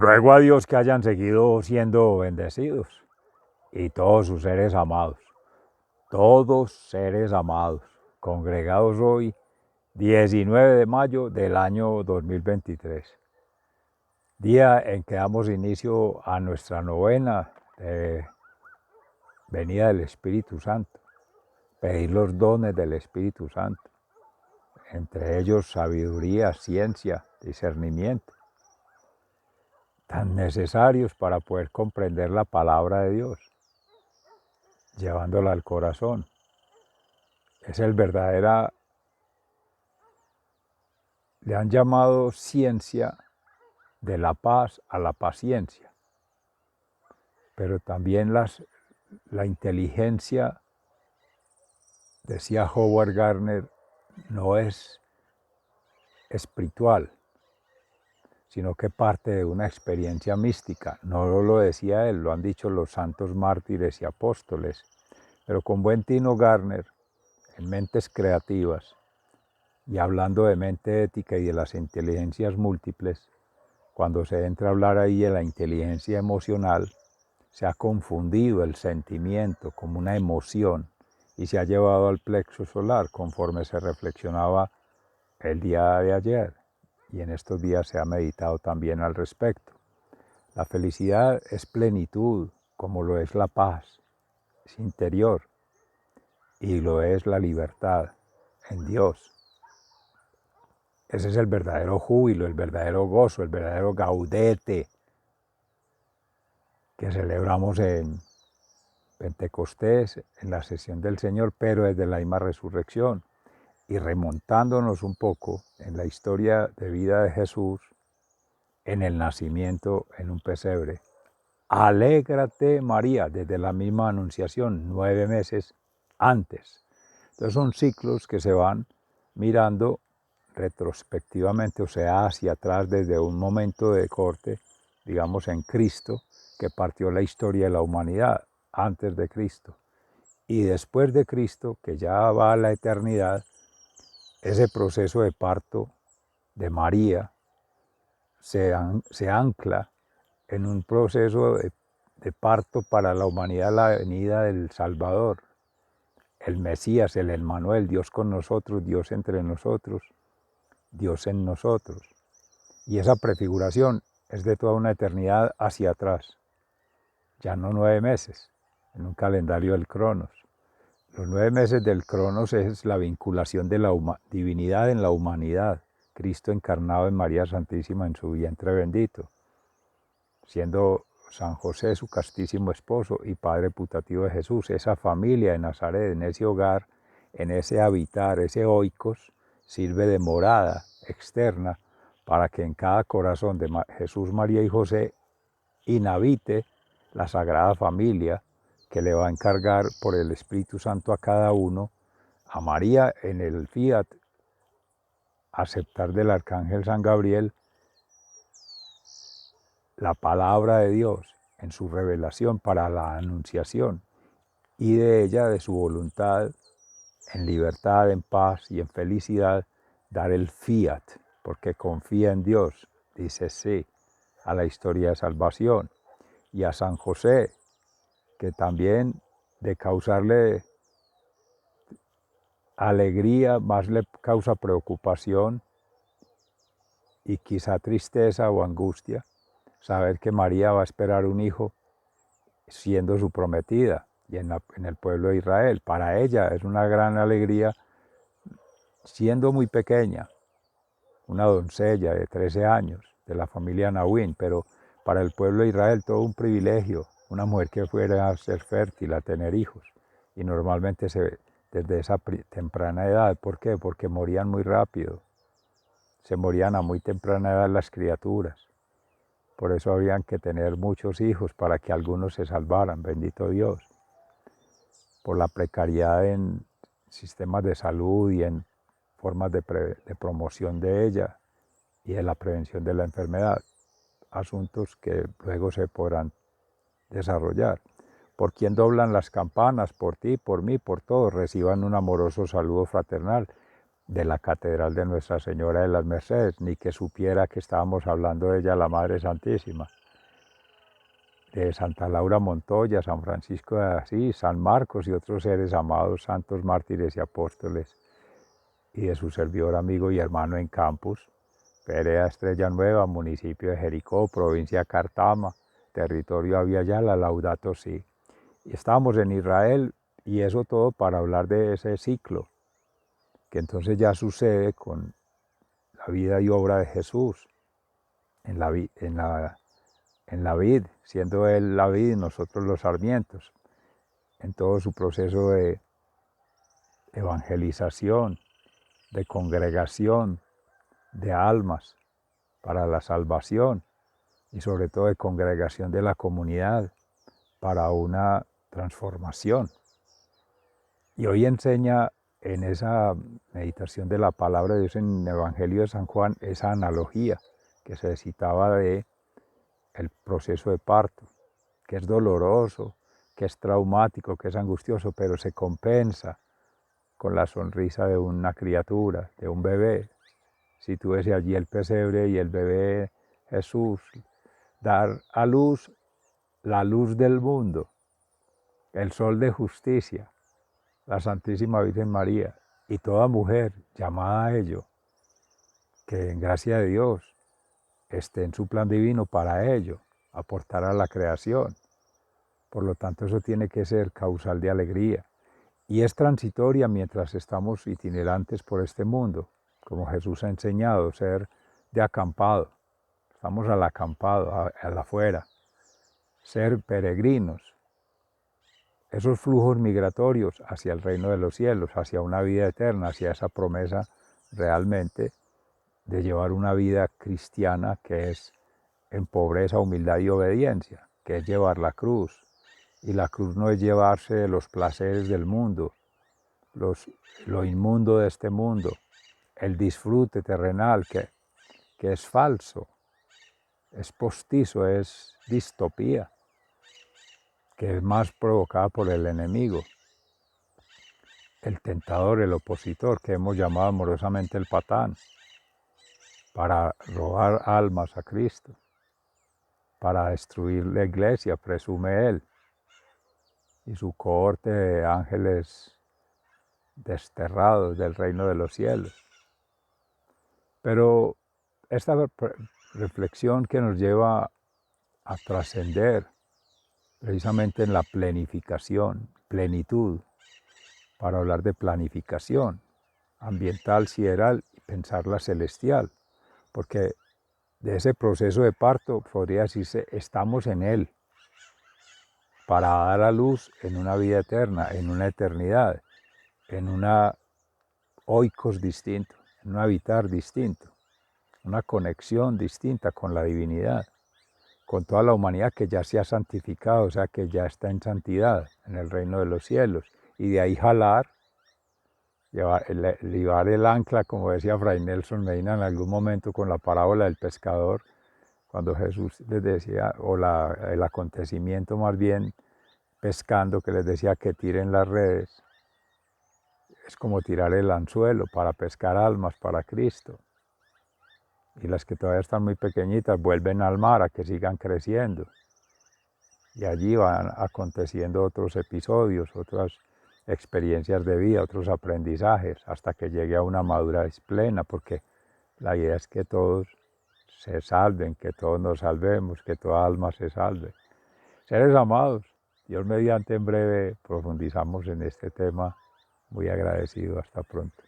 Ruego a Dios que hayan seguido siendo bendecidos y todos sus seres amados, congregados hoy, 19 de mayo del año 2023, día en que damos inicio a nuestra novena de venida del Espíritu Santo, pedir los dones del Espíritu Santo, entre ellos sabiduría, ciencia, discernimiento, tan necesarios para poder comprender la palabra de Dios, llevándola al corazón. Es el verdadera, le han llamado ciencia de la paz a la paciencia, pero también la inteligencia, decía Howard Gardner, no es espiritual, sino que parte de una experiencia mística. No lo decía él, lo han dicho los santos mártires y apóstoles, pero con buen tino Gardner, en Mentes Creativas, y hablando de mente ética y de las inteligencias múltiples, cuando se entra a hablar ahí de la inteligencia emocional, se ha confundido el sentimiento como una emoción y se ha llevado al plexo solar conforme se reflexionaba el día de ayer, y en estos días se ha meditado también al respecto. La felicidad es plenitud, como lo es la paz, es interior, y lo es la libertad en Dios. Ese es el verdadero júbilo, el verdadero gozo, el verdadero gaudete que celebramos en Pentecostés, en la sesión del Señor, pero desde la misma resurrección. Y remontándonos un poco en la historia de vida de Jesús, en el nacimiento en un pesebre. Alégrate María, desde la misma anunciación, 9 meses antes. Entonces son ciclos que se van mirando retrospectivamente, o sea, hacia atrás desde un momento de corte, digamos en Cristo, que partió la historia de la humanidad, antes de Cristo. Y después de Cristo, que ya va a la eternidad, ese proceso de parto de María se ancla en un proceso de parto para la humanidad, la venida del Salvador, el Mesías, el Emmanuel, Dios con nosotros, Dios entre nosotros, Dios en nosotros. Y esa prefiguración es de toda una eternidad hacia atrás, ya no 9 meses, en un calendario del Cronos. Los 9 meses del Cronos es la vinculación de la divinidad en la humanidad, Cristo encarnado en María Santísima en su vientre bendito, siendo San José su castísimo esposo y padre putativo de Jesús. Esa familia de Nazaret, en ese hogar, en ese habitar, ese oikos, sirve de morada externa para que en cada corazón de Jesús, María y José inhabite la Sagrada Familia, que le va a encargar por el Espíritu Santo a cada uno, a María en el fiat, aceptar del Arcángel San Gabriel la palabra de Dios en su revelación para la anunciación, y de ella, de su voluntad, en libertad, en paz y en felicidad, dar el fiat, porque confía en Dios, dice sí a la historia de salvación. Y a San José, que también de causarle alegría, más le causa preocupación y quizá tristeza o angustia, saber que María va a esperar un hijo siendo su prometida y en el pueblo de Israel. Para ella es una gran alegría, siendo muy pequeña, una doncella de 13 años, de la familia Nahuín, pero para el pueblo de Israel todo un privilegio, una mujer que fuera a ser fértil, a tener hijos, y normalmente desde esa temprana edad. ¿Por qué? Porque morían muy rápido, se morían a muy temprana edad las criaturas. Por eso habían que tener muchos hijos para que algunos se salvaran, bendito Dios. Por la precariedad en sistemas de salud y en formas de promoción de ella y de la prevención de la enfermedad, asuntos que luego se podrán desarrollar. Por quien doblan las campanas, por ti, por mí, por todos, reciban un amoroso saludo fraternal. de la Catedral de Nuestra Señora de las Mercedes, ni que supiera que estábamos hablando de ella, la Madre Santísima, de Santa Laura Montoya, San Francisco de Asís, San Marcos y otros seres amados, santos mártires y apóstoles, y de su servidor, amigo y hermano en Campus, Perea Estrella Nueva, municipio de Jericó, provincia de Cartama, territorio Aviala, Laudato Si. Y estábamos en Israel, y eso todo para hablar de ese ciclo, que entonces ya sucede con la vida y obra de Jesús en la vid, siendo Él la vid y nosotros los sarmientos, en todo su proceso de evangelización, de congregación, de almas para la salvación y sobre todo de congregación de la comunidad para una transformación. Y hoy enseña en esa meditación de la palabra de Dios en el Evangelio de San Juan esa analogía que se citaba de el proceso de parto, que es doloroso, que es traumático, que es angustioso, pero se compensa con la sonrisa de una criatura, de un bebé. Si tú ves allí el pesebre y el bebé Jesús, dar a luz la luz del mundo, el sol de justicia, la Santísima Virgen María, y toda mujer llamada a ello, que en gracia de Dios esté en su plan divino para ello, aportar a la creación. Por lo tanto, eso tiene que ser causal de alegría. Y es transitoria mientras estamos itinerantes por este mundo, como Jesús ha enseñado, ser de acampado. Estamos al acampado, al afuera, ser peregrinos. Esos flujos migratorios hacia el reino de los cielos, hacia una vida eterna, hacia esa promesa realmente de llevar una vida cristiana que es en pobreza, humildad y obediencia, que es llevar la cruz. Y la cruz no es llevarse los placeres del mundo, lo inmundo de este mundo, el disfrute terrenal que es falso, es postizo, es distopía, que es más provocada por el enemigo, el tentador, el opositor, que hemos llamado amorosamente el patán, para robar almas a Cristo, para destruir la iglesia, presume él, y su cohorte de ángeles desterrados del reino de los cielos. Pero esta reflexión que nos lleva a trascender precisamente en la planificación, plenitud, para hablar de planificación ambiental, sideral y pensarla celestial, porque de ese proceso de parto podría decirse estamos en él para dar a luz en una vida eterna, en una eternidad, en una oikos distinto, en un habitar distinto, una conexión distinta con la divinidad, con toda la humanidad que ya se ha santificado, o sea, que ya está en santidad, en el reino de los cielos, y de ahí jalar, llevar el ancla, como decía Fray Nelson Medina en algún momento con la parábola del pescador, cuando Jesús les decía, o el acontecimiento más bien pescando, que les decía que tiren las redes, es como tirar el anzuelo para pescar almas para Cristo. Y las que todavía están muy pequeñitas vuelven al mar a que sigan creciendo. Y allí van aconteciendo otros episodios, otras experiencias de vida, otros aprendizajes, hasta que llegue a una madurez plena, porque la idea es que todos se salven, que todos nos salvemos, que toda alma se salve. Seres amados, Dios mediante en breve profundizamos en este tema. Muy agradecido, hasta pronto.